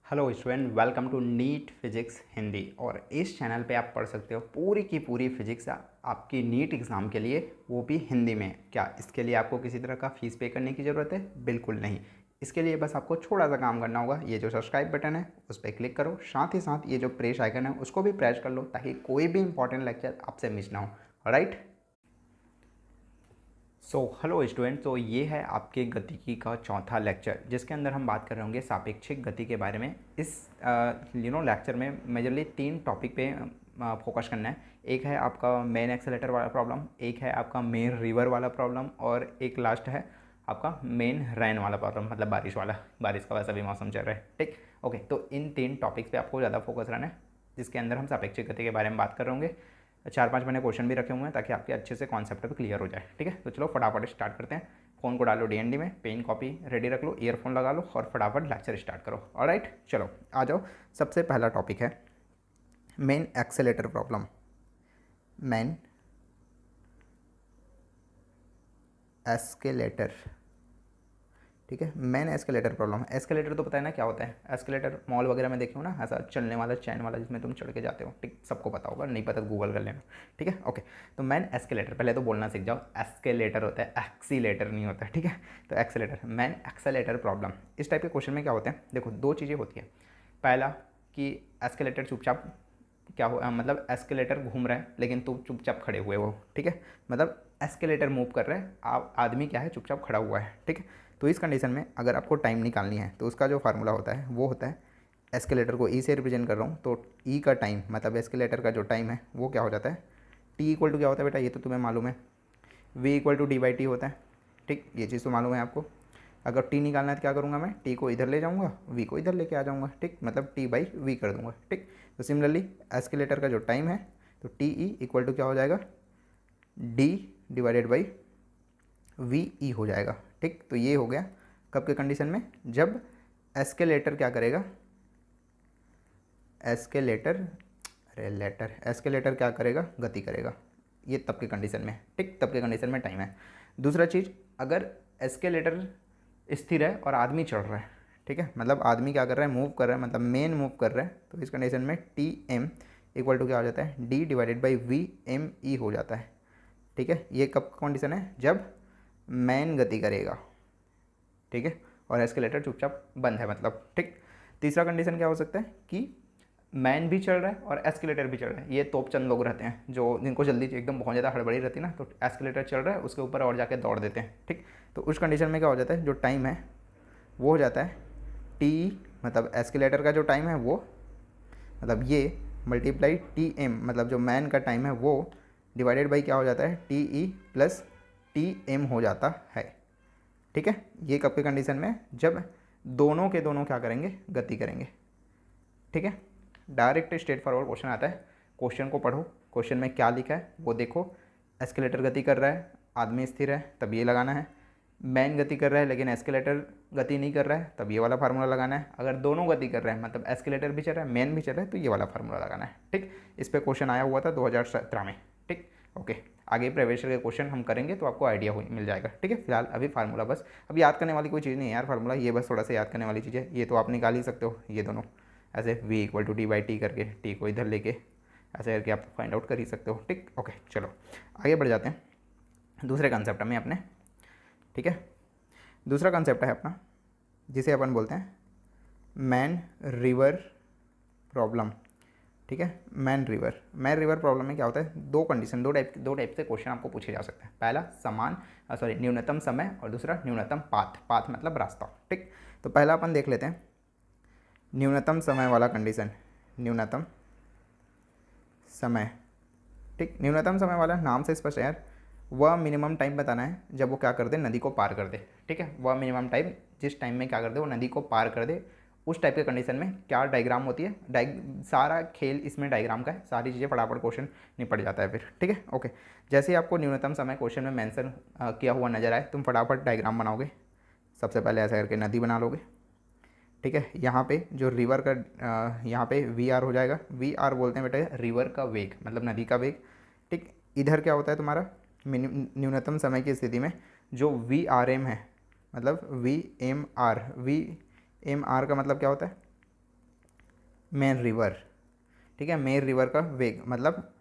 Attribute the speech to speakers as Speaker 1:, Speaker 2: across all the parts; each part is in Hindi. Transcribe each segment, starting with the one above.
Speaker 1: Hello student, welcome to NEET physics Hindi. और इस चैनल पे आप पढ़ सकते हो पूरी की पूरी फिजिक्स आपकी नीट एग्ज़ाम के लिए, वो भी हिंदी में। क्या इसके लिए आपको किसी तरह का फ़ीस पे करने की ज़रूरत है? बिल्कुल नहीं। इसके लिए बस आपको थोड़ा सा काम करना होगा। ये जो सब्सक्राइब बटन है उस पर क्लिक करो, साथ ही साथ ये जो प्रेस आइकन है उसको भी प्रेस कर लो, ताकि कोई भी इंपॉर्टेंट लेक्चर आपसे मिस ना हो। राइट। हेलो स्टूडेंट, तो ये है आपके गतिकी का चौथा लेक्चर, जिसके अंदर हम बात कर रहे होंगे सापेक्षिक गति के बारे में। इस लेक्चर में मेजरली 3 टॉपिक पे फोकस करना है। एक है आपका मेन एक्सेलेरेटर वाला प्रॉब्लम, एक है आपका मेन रिवर वाला प्रॉब्लम, और एक लास्ट है आपका मेन रेन वाला प्रॉब्लम, मतलब बारिश वाला। बारिश का वैसा भी मौसम चल रहा है, ठीक। ओके, तो इन 3 टॉपिक्स पे आपको ज़्यादा फोकस रहना है, जिसके अंदर हम सापेक्षिक गति के बारे में बात कर रहे होंगे। 4-5 मैंने क्वेश्चन भी रखे हुए हैं, ताकि आपके अच्छे से कॉन्सेप्ट भी क्लियर हो जाए, ठीक है। तो चलो फटाफट स्टार्ट करते हैं। फ़ोन को डालो डीएनडी में, पेन कॉपी रेडी रख लो, ईयरफोन लगा लो और फटाफट लेक्चर स्टार्ट करो। ऑलराइट, चलो आ जाओ। सबसे पहला टॉपिक है main accelerator problem. Main escalator, ठीक है। Main escalator problem. एस्केलेटर तो पता है ना क्या होता है। एस्केलेटर मॉल वगैरह में देखे हो ना, ऐसा चलने वाला चैन वाला, जिसमें तुम चढ़ के जाते हो, ठीक। सबको पता होगा, नहीं पता तो गूगल कर लेना, ठीक है। ओके, तो मेन एस्केलेटर पहले तो बोलना सीख जाओ। एस्केलेटर होता है, एक्सीलेटर नहीं होता, ठीक है। तो एक्सेलेटर, मेन एक्सेलेटर प्रॉब्लम। इस टाइप के क्वेश्चन में क्या होते हैं, देखो 2 चीज़ें होती है। पहला कि एस्केलेटर चुपचाप क्या हो, मतलब एस्केलेटर घूम रहा है लेकिन तुम चुपचाप खड़े हुए हो, ठीक है। मतलब एस्केलेटर मूव कर रहा है, आप आदमी क्या है, चुपचाप खड़ा हुआ है, ठीक है। तो इस कंडीशन में अगर आपको टाइम निकालनी है, तो उसका जो फार्मूला होता है वो होता है, एस्केलेटर को ई से रिप्रेजेंट कर रहा हूँ, तो ई का टाइम मतलब एस्केलेटर का जो टाइम है वो क्या हो जाता है, टी इक्वल टू क्या होता है बेटा, ये तो तुम्हें मालूम है, V equal to D by T होता है, ठीक। ये चीज़ तो मालूम है आपको। अगर टी निकालना है तो क्या करूँगा मैं, टी को इधर ले जाऊँगा, वी को इधर लेके आ जाऊँगा, ठीक। मतलब टी बाई वी कर दूँगा, ठीक। तो सिमिलरली एस्केलेटर का जो टाइम है, तो टी ई इक्वल टू क्या हो जाएगा, D divided by V E हो जाएगा, ठीक। तो ये हो गया कब के कंडीशन में, जब एस्केलेटर क्या करेगा, एस्केलेटर, अरे लेटर, एस्केलेटर क्या करेगा, गति करेगा। ये तब के कंडीशन में, ठीक। तब के कंडीशन में टाइम है। दूसरा चीज़, अगर एस्केलेटर स्थिर है और आदमी चढ़ रहा है, ठीक है, मतलब आदमी क्या कर रहा है, मूव कर रहा है, मतलब मेन मूव कर रहा है, तो इस कंडीशन में टी एम इक्वल टू क्या हो जाता है, D divided by V M E हो जाता है, ठीक है। ये कब कंडीशन है, जब मैन गति करेगा, ठीक है, और एस्केलेटर चुपचाप बंद है, मतलब, ठीक। तीसरा कंडीशन क्या हो सकता है कि मैन भी चल रहा है और एस्केलेटर भी चल रहा है। ये तोपचंद लोग रहते हैं जो, जिनको जल्दी एकदम बहुत ज़्यादा हड़बड़ी रहती है ना, तो एस्केलेटर चल रहा है उसके ऊपर और जाके दौड़ देते हैं, ठीक। तो उस कंडीशन में क्या हो जाता है, जो टाइम है वो हो जाता है टी, मतलब एस्केलेटर का जो टाइम है वो, मतलब ये मल्टीप्लाई टी एम, मतलब जो मैन का टाइम है वो डिवाइडेड बाई क्या हो जाता है, T E plus T M हो जाता है, ठीक है। ये कब के कंडीशन में, जब दोनों के दोनों क्या करेंगे, गति करेंगे, ठीक है। डायरेक्ट स्ट्रेट फॉरवर्ड क्वेश्चन आता है। क्वेश्चन को पढ़ो, क्वेश्चन में क्या लिखा है वो देखो। एस्केलेटर गति कर रहा है, आदमी स्थिर है, तब ये लगाना है। मैन गति कर रहा है लेकिन एस्केलेटर गति नहीं कर रहा है, तब ये वाला फार्मूला लगाना है। अगर दोनों गति कर रहे हैं, मतलब एस्केलेटर भी चल रहा है, मैन भी चल रहा है, तो ये वाला फार्मूला लगाना है, ठीक। इस पर क्वेश्चन आया हुआ था 2017 में, ठीक। ओके, आगे प्रीवियस के क्वेश्चन हम करेंगे तो आपको आइडिया मिल जाएगा, ठीक है। फिलहाल अभी फार्मूला बस, अब याद करने वाली कोई चीज़ नहीं है यार, फार्मूला ये बस थोड़ा सा याद करने वाली चीज़ है। ये तो आप निकाल ही सकते हो, ये दोनों ऐसे v equal to D by T करके, टी को इधर लेके ऐसे करके आप फाइंड आउट कर ही सकते हो, ठीक। ओके, चलो आगे बढ़ जाते हैं दूसरे कंसेप्ट में अपने, ठीक है। दूसरा कंसेप्ट है अपना, जिसे अपन बोलते हैं मैन रिवर प्रॉब्लम, ठीक है। मैन रिवर प्रॉब्लम में क्या होता है, दो कंडीशन, दो टाइप से क्वेश्चन आपको पूछे जा सकते हैं। पहला न्यूनतम समय, और दूसरा न्यूनतम पाथ मतलब रास्ता, ठीक। तो पहला अपन देख लेते हैं न्यूनतम समय वाला कंडीशन। न्यूनतम समय, ठीक। न्यूनतम समय वाला नाम से स्पष्ट है यार, वह मिनिमम टाइम बताना है जब वो क्या कर दे, नदी को पार कर दे, ठीक है। वह मिनिमम टाइम, जिस टाइम में क्या कर दे, वो नदी को पार कर दे। उस टाइप के कंडीशन में क्या डायग्राम होती है, सारा खेल इसमें डायग्राम का है, सारी चीज़ें फटाफट क्वेश्चन निपट जाता है फिर, ठीक है। ओके, जैसे ही आपको न्यूनतम समय क्वेश्चन में मेंशन किया हुआ नजर आए, तुम फटाफट डायग्राम बनाओगे। सबसे पहले ऐसा करके नदी बना लोगे, ठीक है। यहाँ पे जो रिवर का यहाँ पे वी आर हो जाएगा। वी आर बोलते हैं बेटा रिवर का वेग, मतलब नदी का वेग, ठीक। इधर क्या होता है तुम्हारा न्यूनतम समय की स्थिति में जो वी आर एम है, मतलब वी एम आर का मतलब क्या होता है, मेन रिवर, ठीक है। मेन रिवर का वेग मतलब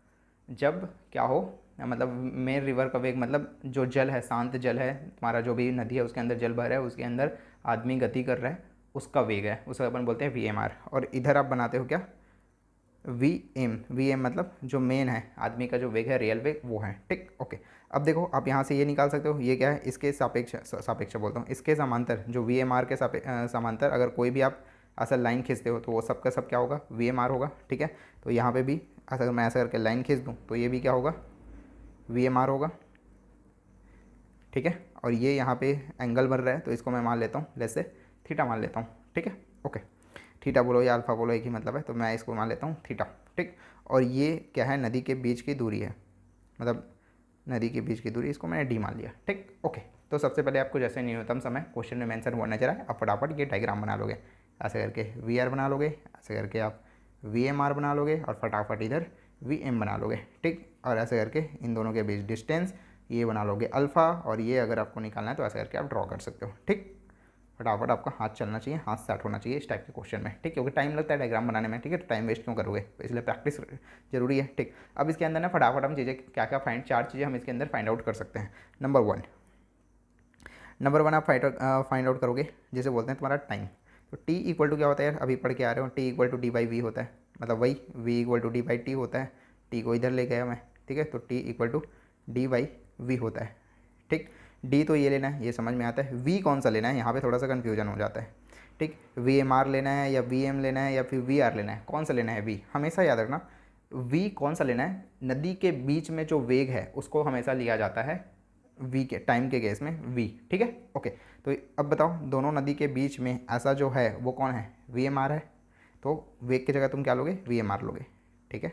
Speaker 1: जब क्या हो, मतलब मेन रिवर का वेग मतलब जो जल है, शांत जल है, तुम्हारा जो भी नदी है उसके अंदर जल भर रहा है, उसके अंदर आदमी गति कर रहा है, उसका वेग है, उसे अपन बोलते हैं VMR। और इधर आप बनाते हो क्या, VM मतलब जो मेन है, आदमी का जो वेग है, रियल वेग वो है, ठीक, ओके। अब देखो आप यहाँ से ये निकाल सकते हो, ये क्या है, इसके सापेक्ष सापेक्ष बोलता हूँ, इसके समांतर जो VMR के समांतर अगर कोई भी आप असल लाइन खींचते हो तो वो सब का सब क्या होगा, VMR होगा, ठीक है। तो यहाँ पे भी अगर मैं ऐसा करके लाइन खींच दूँ तो ये भी क्या होगा, VMR होगा, ठीक है। और ये यहाँ पे एंगल बन रहा है तो इसको मैं मान लेता हूँ, जैसे थीटा मान लेता हूँ, ठीक है, ओके। थीटा बोलो या अल्फ़ा बोलो एक ही मतलब है, तो मैं इसको मान लेता हूँ थीटा, ठीक। और ये क्या है, नदी के बीच की दूरी है, मतलब नदी के बीच की दूरी, इसको मैंने डी मान लिया, ठीक, ओके। तो सबसे पहले आपको जैसे न्यूनतम समय क्वेश्चन में मेंशन हुआ नजर आए, आप फटाफट ये डायग्राम बना लोगे, ऐसे करके VR बना लोगे, ऐसे करके आप VMR बना लोगे और फटाफट इधर VM बना लोगे, ठीक। और ऐसे करके इन दोनों के बीच डिस्टेंस ये बना लोगे अल्फ़ा, और ये अगर आपको निकालना है तो ऐसे करके आप ड्रॉ कर सकते हो, ठीक। फटाफट आपका हाथ चलना चाहिए, हाथ स्टार्ट होना चाहिए इस टाइप के क्वेश्चन में, ठीक, क्योंकि टाइम लगता है डायग्राम बनाने में, ठीक है। तो टाइम वेस्ट क्यों करोगे, तो इसलिए प्रैक्टिस जरूरी है, ठीक। अब इसके अंदर ना फटाफट हम चीज़ें क्या क्या फाइंड, 4 चीज़ें हम इसके अंदर फाइंड आउट कर सकते हैं। नंबर वन आप फाइंड आउट करोगे जिसे बोलते हैं तुम्हारा टाइम। तो T इक्वल टू क्या होता है यार, अभी पढ़ के आ रहे हो, T इक्वल टू D/V होता है, मतलब वही V इक्वल टू D/T होता है, T को इधर ले गया मैं, ठीक है। तो T इक्वल टू D/V होता है, ठीक। D तो ये लेना है, ये समझ में आता है। V कौन सा लेना है, यहाँ पे थोड़ा सा कन्फ्यूजन हो जाता है, ठीक। VMR लेना है या VM लेना है या फिर VR लेना है, कौन सा लेना है, V हमेशा याद रखना, V कौन सा लेना है, नदी के बीच में जो वेग है उसको हमेशा लिया जाता है V के टाइम के केस में V, ठीक है, ओके। तो अब बताओ दोनों नदी के बीच में ऐसा जो है वो कौन है, VMR है, तो वेग की जगह तुम क्या लोगे, VMR लोगे, ठीक है,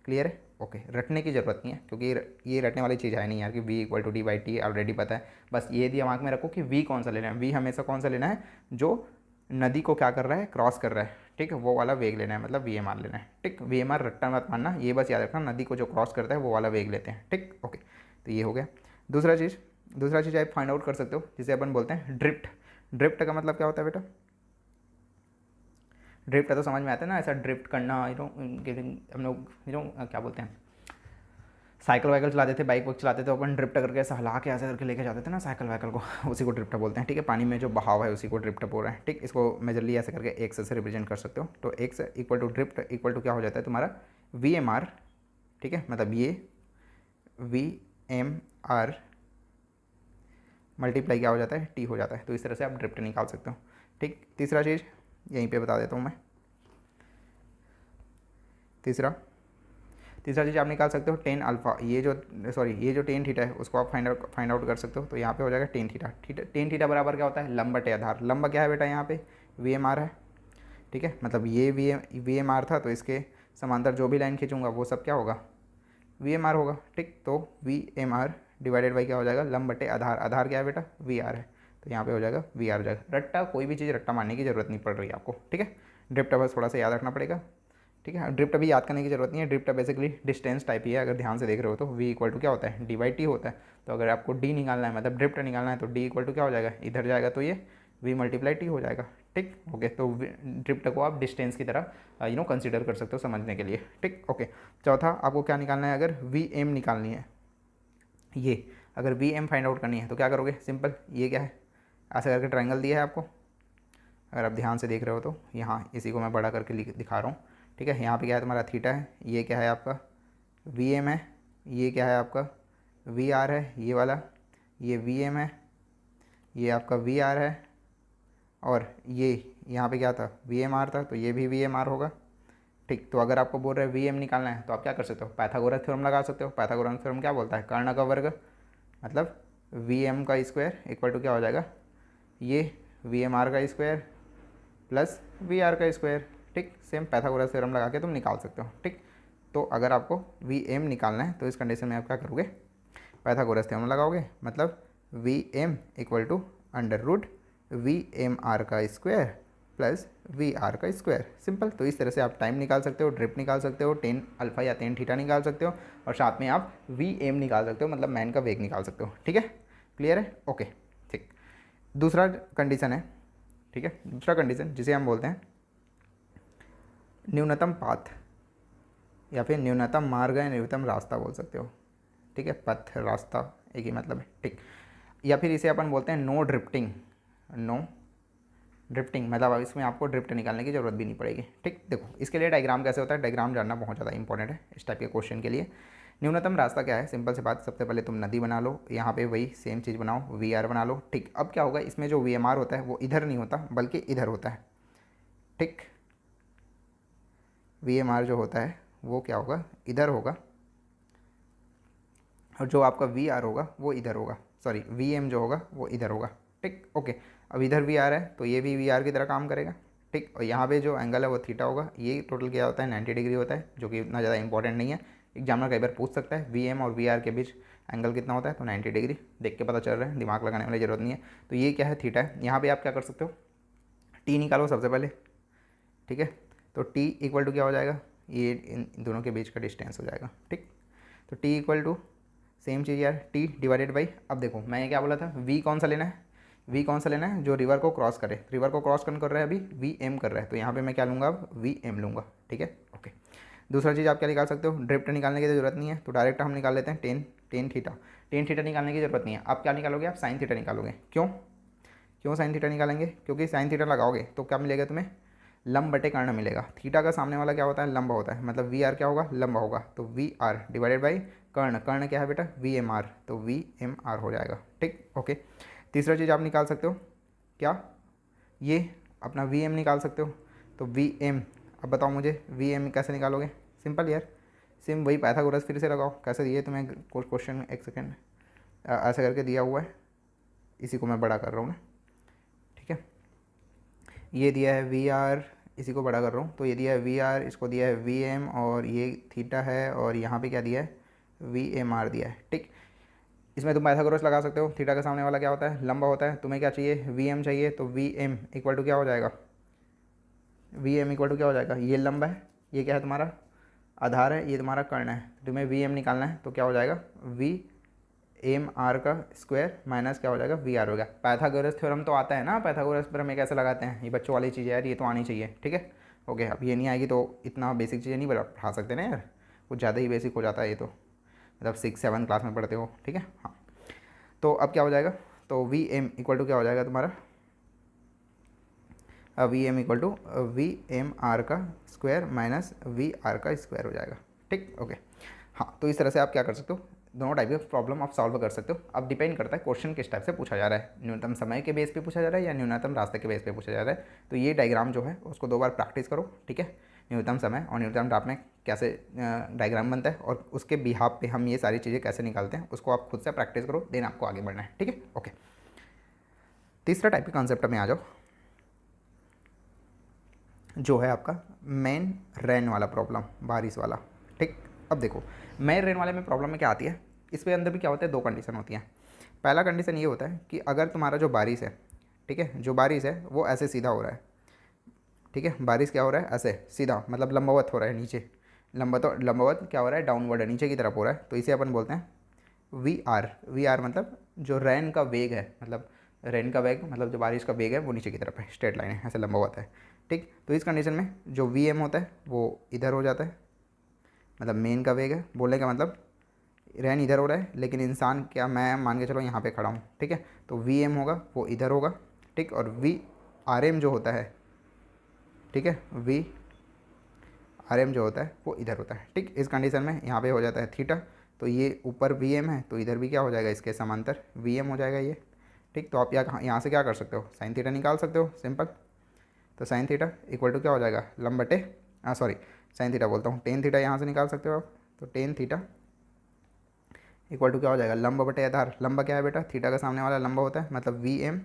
Speaker 1: क्लियर है, ओके। रटने की ज़रूरत नहीं है क्योंकि ये रटने वाली चीज़ है नहीं यार कि V equal to D/T already पता है, बस ये दिमाग में रखो कि V कौन सा लेना है, V हमेशा कौन सा लेना है, जो नदी को क्या कर रहा है, क्रॉस कर रहा है, ठीक है, वो वाला वेग लेना है, मतलब VMR लेना है, ठीक। VMR रट्टा मत मानना, ये बस याद रखना, नदी को जो क्रॉस करता है वो वाला वेग लेते हैं, ठीक, ओके। तो ये हो गया। दूसरा चीज़ आप फाइंड आउट कर सकते हो जिसे अपन बोलते हैं ड्रिफ्ट। ड्रिफ्ट का मतलब क्या होता है बेटा, ड्रिफ्ट तो समझ में आता है ना, ऐसा ड्रिफ्ट करना, हम लोग क्या बोलते हैं, साइकिल वाइकिल चलाते थे, बाइक वाइक चलाते थे, अपन ड्रिफ्ट करके ऐसा हला के ऐसे करके लेके जाते थे ना साइकिल वाइकिल को, उसी को ड्रिफ्ट बोलते हैं, ठीक है। पानी में जो बहाव है उसी को ड्रिफ्ट बोल रहे हैं, ठीक। इसको मेजरली ऐसे करके एक्स से रिप्रेजेंट कर सकते हो। तो X equal to drift equal to क्या हो जाता है तुम्हारा, VMR, ठीक है, मतलब ये VMR मल्टीप्लाई क्या हो जाता है, T हो जाता है। तो इस तरह से आप ड्रिफ्ट निकाल सकते हो, ठीक। तीसरा चीज़ यहीं पे बता देता हूँ मैं, तीसरा चीज़ आप निकाल सकते हो टेन अल्फ़ा, ये जो टेन थीटा है उसको आप फाइंड आउट कर सकते हो। तो यहाँ पे हो जाएगा टेन थीटा बराबर क्या होता है, लंब बटे आधार। लंब क्या है बेटा, यहाँ पे VMR है, ठीक है, मतलब ये VMR था, तो इसके समांतर जो भी लाइन खींचूंगा वो सब क्या होगा, VMR होगा, ठीक। तो VMR डिवाइडेड बाई क्या हो जाएगा, लंब बटे आधार। आधार क्या है बेटा, VR है, तो यहाँ पे हो जाएगा VR हो जाएगा। रट्टा कोई भी चीज़ रट्टा मानने की जरूरत नहीं पड़ रही आपको, ठीक है। ड्रिफ्ट बस थोड़ा सा याद रखना पड़ेगा, ठीक है। ड्रिफ्ट अभी याद करने की जरूरत नहीं है, ड्रिफ्ट बेसिकली डिस्टेंस टाइप ही है, अगर ध्यान से देख रहे हो तो V इक्वल टू क्या होता है, D/T होता है। तो अगर आपको D निकालना है, मतलब ड्रिफ्ट निकालना है, तो D इक्वल टू क्या हो जाएगा, इधर जाएगा तो ये V मल्टीप्लाई T हो जाएगा, ठीक, ओके। तो ड्रिफ्ट को आप डिस्टेंस की तरह कंसिडर कर सकते हो समझने के लिए, ठीक, ओके। चौथा आपको क्या निकालना है, अगर VM निकालनी है, ये अगर VM फाइंड आउट करनी है तो क्या करोगे, सिंपल, ये क्या है, ऐसा करके ट्रायंगल दिया है आपको, अगर आप ध्यान से देख रहे हो तो यहाँ इसी को मैं बड़ा करके दिखा रहा हूँ, ठीक है। यहाँ पे क्या है तुम्हारा थीटा है, ये क्या है आपका VM है, ये क्या है आपका VR है, ये वाला, ये VM है, ये आपका VR है, और ये यहाँ पे क्या था, VMR था, तो ये भी VMR होगा, ठीक। तो अगर आपको बोल रहे हैं VM निकालना है तो आप क्या कर सकते हो, पाइथागोरस थ्योरम लगा सकते हो। पाइथागोरस थ्योरम क्या बोलता है, कर्ण का वर्ग, मतलब VM का स्क्वायर इक्वल टू क्या हो जाएगा, ये VMR का स्क्वायर प्लस VR का स्क्वायर, ठीक। सेम पाइथागोरस थ्योरम लगा के तुम निकाल सकते हो, ठीक। तो अगर आपको VM निकालना है तो इस कंडीशन में आप क्या करोगे, पाइथागोरस थ्योरम लगाओगे, मतलब VM equal to under root VMR का स्क्वायर प्लस VR का स्क्वायर, सिंपल। तो इस तरह से आप टाइम निकाल सकते हो, ड्रिफ्ट निकाल सकते हो, टेन अल्फ़ा या टेन थीटा निकाल सकते हो, और साथ में आप VM निकाल सकते हो, मतलब मैन का वेग निकाल सकते हो, ठीक है, क्लियर है, ओके, ठीक। दूसरा कंडीशन है, ठीक है, दूसरा कंडीशन जिसे हम बोलते हैं न्यूनतम पाथ या फिर न्यूनतम मार्ग या न्यूनतम रास्ता बोल सकते हो, ठीक है। पथ रास्ता एक ही मतलब है, ठीक। या फिर इसे अपन बोलते हैं नो ड्रिफ्टिंग। नो ड्रिफ्टिंग मतलब अब इसमें आपको ड्रिफ्ट निकालने की ज़रूरत भी नहीं पड़ेगी, ठीक। देखो इसके लिए डायग्राम कैसे होता है, डायग्राम जानना बहुत ज़्यादा इंपॉर्टेंट है इस टाइप के क्वेश्चन के लिए। न्यूनतम रास्ता क्या है, सिंपल सी बात, सबसे पहले तुम नदी बना लो, यहाँ पे वही सेम चीज़ बनाओ, वी आर बना लो, ठीक। अब क्या होगा, इसमें जो वी एम आर होता है वो इधर नहीं होता बल्कि इधर होता है, ठीक। वी एम आर जो होता है वो क्या होगा, इधर होगा, और जो आपका वी आर होगा वो इधर होगा, सॉरी वी एम जो होगा वो इधर होगा, ठीक। ओके, अब इधर वी आर है तो ये भी वी आर की तरह काम करेगा, ठीक। और यहाँ पे जो एंगल है वो थीटा होगा, ये टोटल क्या होता है 90 डिग्री होता है, जो कि इतना ज़्यादा इंपॉर्टेंट नहीं है। एग्जामिनर कई बार पूछ सकता है वी एम और वी आर के बीच एंगल कितना होता है, तो 90 डिग्री देख के पता चल रहा है, दिमाग लगाने वाली ज़रूरत नहीं है। तो ये क्या है, थीटा है। यहाँ पर आप क्या कर सकते हो, टी निकालो सबसे पहले, ठीक है। तो टी इक्वल टू क्या हो जाएगा, ये इन दोनों के बीच का डिस्टेंस हो जाएगा, ठीक। तो टी इक्वल टू सेम चीज़ यार, टी डिवाइडेड बाई, अब देखो मैंने क्या बोला था, वी कौन सा लेना है, वी कौन सा लेना है, जो रिवर को क्रॉस करे। रिवर को क्रॉस कौन कर रहा है अभी, वी एम कर रहा है, तो यहाँ पे मैं क्या लूँगा, अब वी एम लूँगा, ठीक है। ओके, दूसरा चीज़ आप क्या निकाल सकते हो, ड्रिफ्ट निकालने की ज़रूरत नहीं है, तो डायरेक्ट हम निकाल लेते हैं टेन थीटा। टेन थीटा निकालने की ज़रूरत नहीं है, आप क्या निकालोगे, आप साइन थीटा निकालोगे। क्यों साइन थीटा निकालेंगे, क्योंकि साइन थीटा लगाओगे तो क्या मिलेगा तुम्हें, लंब बटे कर्ण मिलेगा। थीटा का सामने वाला क्या होता है, लंब होता है, मतलब वी आर क्या होगा, लंबा होगा, तो वी आर डिवाइडेड बाई कर्ण। कर्ण क्या है बेटा, वी एम आर, तो वी एम आर हो जाएगा, ठीक। ओके, तीसरा चीज़ आप निकाल सकते हो क्या, ये अपना वी एम निकाल सकते हो। तो वी एम, अब बताओ मुझे वी एम कैसे निकालोगे, सिंपल यार, सिम वही पाइथागोरस फिर से लगाओ। कैसे दिए तुम्हें क्वेश्चन, एक सेकेंड, ऐसे करके दिया हुआ है, इसी को मैं बड़ा कर रहा हूँ ना, ठीक है। ये दिया है वी आर, इसी को बड़ा कर रहा हूँ, तो ये दिया है वी आर, इसको दिया है वी एम, और ये थीटा है, और यहाँ पे क्या दिया है, वी एम आर दिया है, ठीक। इसमें तुम पाइथागोरस लगा सकते हो। थीटा का सामने वाला क्या होता है, लंबा होता है। तुम्हें क्या चाहिए, वी एम चाहिए, तो वी एम इक्वल टू क्या हो जाएगा, वी एम इक्वल टू क्या हो जाएगा, ये लंबा है, ये क्या है तुम्हारा आधार है, ये तुम्हारा कर्ण है। तुम्हें वी एम निकालना है तो क्या हो जाएगा, वी एम आर का स्क्वायर माइनस क्या हो जाएगा, वी आर हो गया। पाइथागोरस थ्योरम तो आता है ना, पाइथागोरस पर हमें कैसे लगाते हैं, ये बच्चों वाली चीज़ है यार, ये तो आनी चाहिए, ठीक है। ओके, अब ये नहीं आएगी तो इतना बेसिक चीज़ें नहीं पढ़ा सकते ना यार, कुछ ज़्यादा ही बेसिक हो जाता है ये तो, मतलब 6-7 क्लास में पढ़ते हो, ठीक है। हाँ, तो अब क्या हो जाएगा, तो वी एम इक्वल टू क्या हो जाएगा तुम्हारा, V M equal to V M R का स्क्वायर माइनस वी आर का स्क्वायर हो जाएगा, ठीक। ओके, हाँ, तो इस तरह से आप क्या कर सकते हो, दोनों टाइप के प्रॉब्लम आप सॉल्व कर सकते हो। अब डिपेंड करता है क्वेश्चन किस टाइप से पूछा जा रहा है, न्यूनतम समय के बेस पे पूछा जा रहा है या न्यूनतम रास्ते के बेस पे पूछा जा रहा है। तो ये डायग्राम जो है उसको 2 बार प्रैक्टिस करो, ठीक है। न्यूनतम समय और न्यूनतम रात में कैसे डायग्राम बनता है और उसके बिहाफ पे हम ये सारी चीज़ें कैसे निकालते हैं, उसको आप खुद से प्रैक्टिस करो, देन आपको आगे बढ़ना है, ठीक है। ओके, तीसरा टाइप के कॉन्सेप्ट में आ जाओ, जो है आपका मेन रेन वाला प्रॉब्लम, बारिश वाला, ठीक। अब देखो मेन रेन वाले में प्रॉब्लम में क्या आती है, इसके अंदर भी क्या होता है, 2 कंडीशन होती हैं। पहला कंडीशन ये होता है कि अगर तुम्हारा जो बारिश है, ठीक है, जो बारिश है वो ऐसे सीधा हो रहा है, ठीक है, बारिश क्या हो रहा है, ऐसे सीधा, मतलब लंबवत हो रहा है नीचे, लंबवत क्या हो रहा है, डाउनवर्ड है, नीचे की तरफ हो रहा है, तो इसे अपन बोलते हैं वी आर। वी आर मतलब जो रेन का वेग है, मतलब रेन का वेग मतलब जो बारिश का वेग है वो नीचे की तरफ है, स्ट्रेट लाइन है, ऐसे लंबवत है, ठीक। तो इस कंडीशन में जो वी एम होता है वो इधर हो जाता है, मतलब मेन का वेग है, बोलने का मतलब रैन इधर हो रहा है, लेकिन इंसान क्या, मैं मान के चलो यहाँ पे खड़ा हूँ, ठीक है, तो वी एम होगा वो इधर होगा, ठीक। और वी आर एम जो होता है, ठीक है, वी आर एम जो होता है वो इधर होता है, ठीक। इस कंडीशन में यहाँ पे हो जाता है थीटा, तो ये ऊपर वी एम है तो इधर भी क्या हो जाएगा, इसके समांतर वी एम हो जाएगा ये, ठीक। तो आप यहाँ से क्या कर सकते हो, साइन थीटा निकाल सकते हो, सिंपल। तो साइन थीटा इक्वल टू क्या हो जाएगा, लंब बटे सॉरी साइन थीटा बोलता हूँ, टेन थीटा यहाँ से निकाल सकते हो आप। तो टेन थीटा इक्वल टू क्या हो जाएगा, लंब बटे आधार। लंब क्या है बेटा, थीटा का सामने वाला लंब होता है, मतलब वी एम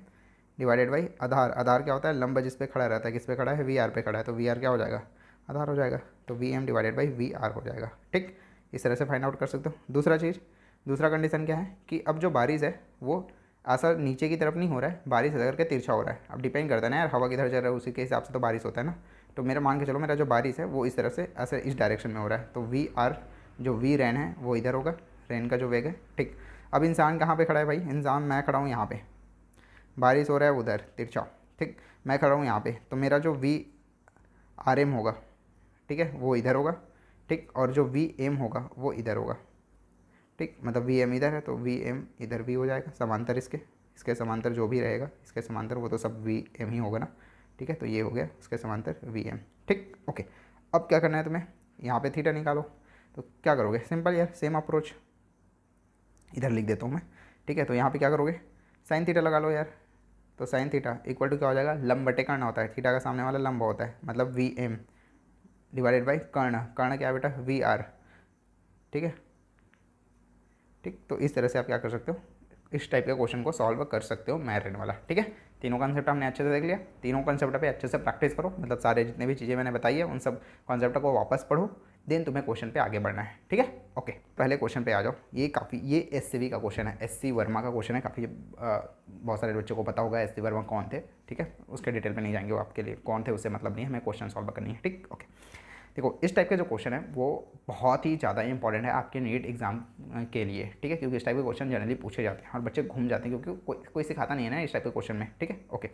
Speaker 1: डिवाइडेड बाई आधार। आधार क्या होता है, लंब जिस पे खड़ा रहता है, किस पे खड़ा है, वी आर पे खड़ा है, तो वी आर क्या हो जाएगा, आधार हो जाएगा, तो V M divided by V R हो जाएगा, ठीक। इस तरह से फाइंड आउट कर सकते हो। दूसरा चीज़, दूसरा कंडीशन क्या है कि अब जो बारिश है वो ऐसा नीचे की तरफ नहीं हो रहा है, बारिश इधर के तिरछा हो रहा है। अब डिपेंड करता है ना यार, हवा किधर चल रहा है उसी के हिसाब से तो बारिश होता है ना। तो मेरा मान के चलो मेरा जो बारिश है वो इस तरह से ऐसे इस डायरेक्शन में हो रहा है, तो वी आर जो वी रैन है वो इधर होगा, रैन का जो वेग है, ठीक। अब इंसान कहाँ पे खड़ा है भाई, इंसान मैं खड़ा हूँ यहाँ पे, बारिश हो रहा है उधर तिरछा, ठीक। मैं खड़ा हूँ यहाँ पे, तो मेरा जो वी आर एम होगा, ठीक है, वो इधर होगा, ठीक, और जो वी एम होगा वो इधर होगा, ठीक, मतलब वी एम इधर है तो वी एम इधर भी हो जाएगा, समांतर इसके समांतर जो भी रहेगा इसके समांतर वो तो सब वी एम ही होगा ना, ठीक है, तो ये हो गया इसके समांतर वी एम, ठीक, ओके। अब क्या करना है तुम्हें, यहाँ पे थीटा निकालो, तो क्या करोगे, सिंपल यार, सेम अप्रोच, इधर लिख देता हूँ मैं, ठीक है, तो यहाँ पे क्या करोगे, साइन थीटा लगा लो यार, तो साइन थीटा इक्वल टू क्या हो जाएगा, लंब बटे कर्ण होता है, थीटा का सामने वाला लंब होता है, मतलब वी एम डिवाइडेड बाई कर्ण, कर्ण क्या है बेटा, वी आर, ठीक है, ठीक, तो इस तरह से आप क्या कर सकते हो, इस टाइप के क्वेश्चन को सॉल्व कर सकते हो मैरिड वाला, ठीक है। तीनों कॉन्सेप्ट हमने अच्छे से देख लिया, तीनों कॉन्सेप्ट पे अच्छे से प्रैक्टिस करो, मतलब सारे जितने भी चीज़ें मैंने बताई है उन सब कॉन्सेप्ट को वापस पढ़ो, देन तुम्हें क्वेश्चन पे आगे बढ़ना है, ठीक है, ओके। पहले क्वेश्चन पे आ जाओ, ये एससीवी का क्वेश्चन है, एससी वर्मा का क्वेश्चन है, काफ़ी बहुत सारे बच्चों को पता होगा एससी वर्मा कौन थे, ठीक है, उसके डिटेल में नहीं जाएंगे, वो आपके लिए कौन थे उससे मतलब नहीं है, हमें क्वेश्चन सॉल्व करनी है, ठीक, ओके। देखो इस टाइप के जो क्वेश्चन है वो बहुत ही ज़्यादा इंपॉर्टेंट है आपके नीट एग्जाम के लिए, ठीक है, क्योंकि इस टाइप के क्वेश्चन जनरली पूछे जाते हैं और बच्चे घूम जाते हैं क्योंकि कोई सिखाता नहीं है ना इस टाइप के क्वेश्चन में, ठीक है, ओके।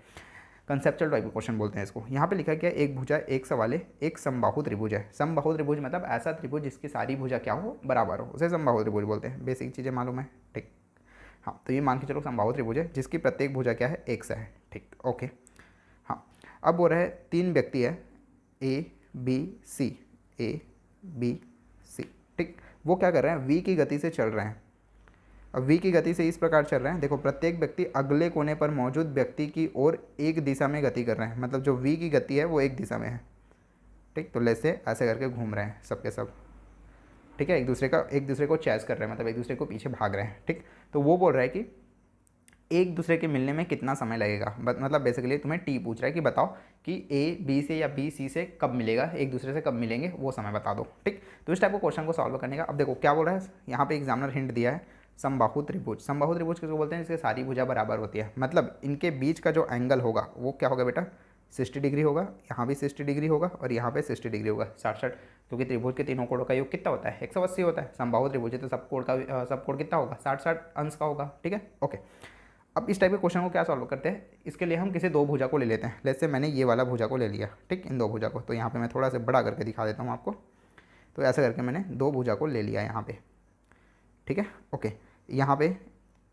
Speaker 1: कंसेप्चुअल टाइप के क्वेश्चन बोलते हैं इसको। यहाँ पे लिखा गया एक भुजा एक सवाले एक समबाहु त्रिभुज है। समबाहु त्रिभुज मतलब ऐसा त्रिभुज जिसकी सारी भुजा क्या हो, बराबर हो, उसे समबाहु त्रिभुज बोलते हैं। बेसिक चीज़ें मालूम है, ठीक। हाँ, तो ये मान के चलो समबाहु त्रिभुज है जिसकी प्रत्येक भुजा क्या है, एक है, ठीक, ओके। हाँ, अब वो रहे तीन व्यक्ति है A B C, A B C, ठीक। वो क्या कर रहे हैं, वी की गति से चल रहे हैं। अब वी की गति से इस प्रकार चल रहे हैं, देखो प्रत्येक व्यक्ति अगले कोने पर मौजूद व्यक्ति की ओर एक दिशा में गति कर रहे हैं, मतलब जो वी की गति है वो एक दिशा में है, ठीक। तो लेसे ऐसे करके घूम रहे हैं सबके सब, ठीक है, एक दूसरे को चेस कर रहे हैं, मतलब एक दूसरे को पीछे भाग रहे हैं, ठीक। तो वो बोल रहा है कि एक दूसरे के मिलने में कितना समय लगेगा, मतलब बेसिकली तुम्हें टी पूछ रहा है कि बताओ कि ए बी से या बी सी से कब मिलेगा, एक दूसरे से कब मिलेंगे वो समय बता दो, ठीक। तो इस टाइप को क्वेश्चन को सॉल्व करने का, अब देखो क्या बोल रहा है यहाँ पे एग्जामिनर हिंट दिया है, समबाहु त्रिभुज। समबाहु त्रिभुज किसको बोलते हैं, जिसके सारी भुजा बराबर होती है, मतलब इनके बीच का जो एंगल होगा वो क्या होगा बेटा, 60 डिग्री होगा, यहाँ भी 60 डिग्री होगा और यहाँ पे 60 डिग्री होगा, 60, क्योंकि त्रिभुज के तीनों कोणों का योग कितना होता है, 180 होता है। समबाहु त्रिभुज है तो सब कोण कितना होगा, 60 अंश का होगा, ठीक है, ओके। अब इस टाइप के क्वेश्चन को क्या सॉल्व करते हैं, इसके लिए हम किसी दो भुजा को ले लेते हैं। जैसे मैंने ये वाला भुजा को ले लिया, ठीक, इन दो भुजा को, तो यहाँ पे मैं थोड़ा सा बड़ा करके दिखा देता हूँ आपको। तो ऐसा करके मैंने दो भुजा को ले लिया यहाँ पे, ठीक है, ओके। यहाँ पे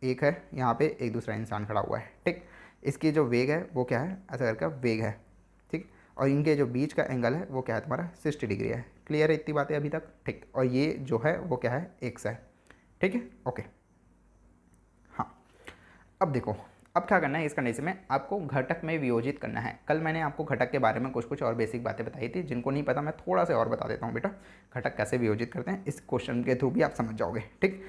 Speaker 1: एक है, यहाँ पे एक दूसरा इंसान खड़ा हुआ है, ठीक। इसकी जो वेग है वो क्या है, ऐसा करके वेग है, ठीक। और इनके जो बीच का एंगल है वो क्या है तुम्हारा, 60 डिग्री है। क्लियर है इतनी बातें अभी तक, ठीक। और ये जो है वो क्या है, एक्स है, ठीक है, ओके। अब देखो, अब क्या करना है, इस कंडीशन में आपको घटक में वियोजित करना है। कल मैंने आपको घटक के बारे में कुछ और बेसिक बातें बताई थी, जिनको नहीं पता मैं थोड़ा सा और बता देता हूँ बेटा। घटक कैसे वियोजित करते हैं इस क्वेश्चन के थ्रू भी आप समझ जाओगे, ठीक।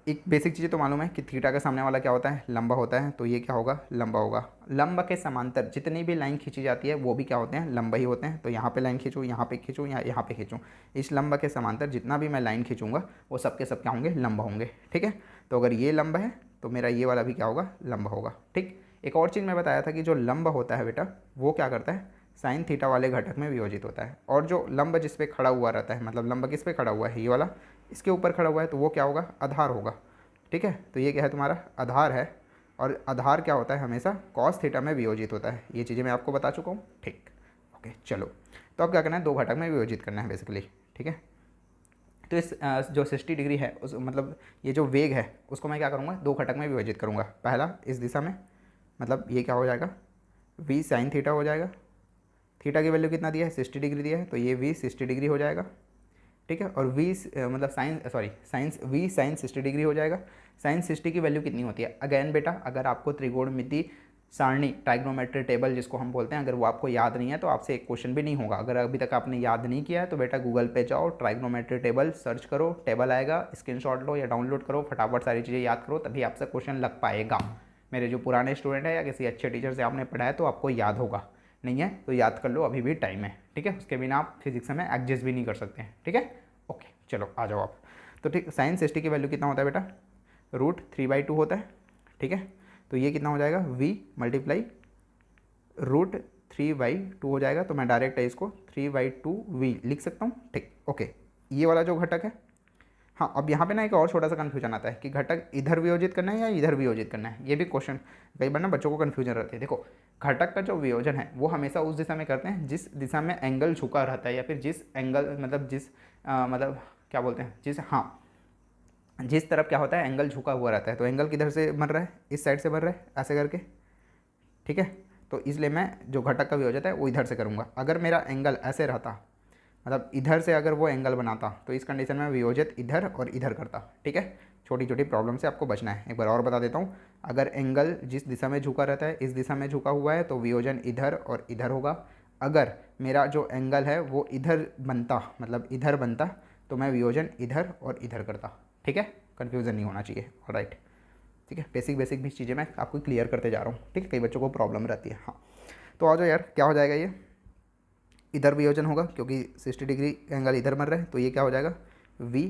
Speaker 1: एक बेसिक चीज़ तो मालूम है कि थीटा के सामने वाला क्या होता है, लंबा होता है, तो ये क्या होगा, लंबा होगा। लंब के समांतर जितनी भी लाइन खींची जाती है वो भी क्या होते हैं, लंबा ही होते हैं। तो यहाँ पे लाइन खींचूँ, यहाँ पे खींचूँ या यहाँ पे खींचूँ, इस लंब के समांतर जितना भी मैं लाइन खींचूँगा वो सबके सब क्या होंगे, लंबा होंगे, ठीक है। तो अगर ये लंबा है तो मेरा ये वाला भी क्या होगा, लंबा होगा, ठीक। एक और चीज़ मैं बताया था कि जो लंब होता है बेटा वो क्या करता है, साइन थीटा वाले घटक में वियोजित होता है। और जो लंब जिस पे खड़ा हुआ रहता है, मतलब लंब किस पे खड़ा हुआ है, ये वाला इसके ऊपर खड़ा हुआ है, तो वो क्या होगा, आधार होगा, ठीक है। तो ये क्या है तुम्हारा, आधार है। और आधार क्या होता है, हमेशा कॉस थीटा में वियोजित होता है। ये चीज़ें मैं आपको बता चुका हूँ, ठीक, ओके। चलो, तो अब क्या करना है, दो घटक में वियोजित करना है बेसिकली, ठीक है। तो इस जो 60 डिग्री है उस मतलब ये जो वेग है उसको मैं क्या करूँगा, दो घटक में विभाजित करूँगा। पहला इस दिशा में, मतलब ये क्या हो जाएगा, v साइन थीटा हो जाएगा। थीटा की वैल्यू कितना दिया है, 60 डिग्री दिया है, तो ये v 60 डिग्री हो जाएगा, ठीक है। और v मतलब v साइन 60 डिग्री हो जाएगा। साइन 60 की वैल्यू कितनी होती है, अगेन बेटा अगर आपको त्रिकोणमिति सारणी, ट्राइग्नोमेट्री टेबल जिसको हम बोलते हैं, अगर वो आपको याद नहीं है तो आपसे एक क्वेश्चन भी नहीं होगा। अगर अभी तक आपने याद नहीं किया है तो बेटा गूगल पे जाओ, ट्राइग्नोमेट्री टेबल सर्च करो, टेबल आएगा, स्क्रीनशॉट लो या डाउनलोड करो, फटाफट सारी चीज़ें याद करो, तभी आपसे क्वेश्चन लग पाएगा। मेरे जो पुराने स्टूडेंट है या किसी अच्छे टीचर से आपने पढ़ा है तो आपको याद होगा, नहीं है तो याद कर लो, अभी भी टाइम है, ठीक है। उसके बिना आप फिजिक्स में एडजस्ट भी नहीं कर सकते हैं, ठीक है, ओके। चलो आ जाओ आप, तो ठीक, साइन 60 की वैल्यू कितना होता है बेटा, √3/2 होता है, ठीक है। तो ये कितना हो जाएगा, v मल्टीप्लाई √3/2 हो जाएगा। तो मैं डायरेक्ट इसको 3/2v लिख सकता हूँ, ठीक, ओके। ये वाला जो घटक है, हाँ, अब यहाँ पे ना एक और छोटा सा कन्फ्यूजन आता है कि घटक इधर वियोजित करना है या इधर वियोजित करना है। ये भी क्वेश्चन कई बार ना बच्चों को कन्फ्यूजन रहती है। देखो, घटक का जो वियोजन है वो हमेशा उस दिशा में करते हैं जिस दिशा में एंगल झुका रहता है, या फिर जिस एंगल मतलब जिस मतलब क्या बोलते हैं, जिस, हाँ, जिस तरफ क्या होता है एंगल झुका हुआ रहता है। तो एंगल किधर से बन रहा है, इस साइड से बन रहा है ऐसे करके, ठीक है। तो इसलिए मैं जो घटक का वियोजन है वो इधर से करूँगा। अगर मेरा एंगल ऐसे रहता, मतलब इधर से अगर वो एंगल बनाता, तो इस कंडीशन में वियोजित इधर और इधर करता, ठीक है। छोटी छोटी प्रॉब्लम से आपको बचना है। एक बार और बता देता हूँ, अगर एंगल जिस दिशा में झुका रहता है इस दिशा में झुका हुआ है तो वियोजन इधर और इधर होगा। अगर मेरा जो एंगल है वो इधर बनता, मतलब इधर बनता, तो मैं वियोजन इधर और इधर करता, ठीक है। कन्फ्यूज़न नहीं होना चाहिए, ऑलराइट, ठीक है। बेसिक बेसिक भी चीज़ें मैं आपको क्लियर करते जा रहा हूँ, ठीक है। कई बच्चों को प्रॉब्लम रहती है। हाँ, तो आ जाओ यार, क्या हो जाएगा, ये इधर वियोजन होगा क्योंकि 60 डिग्री एंगल इधर बन रहा है, तो ये क्या हो जाएगा, v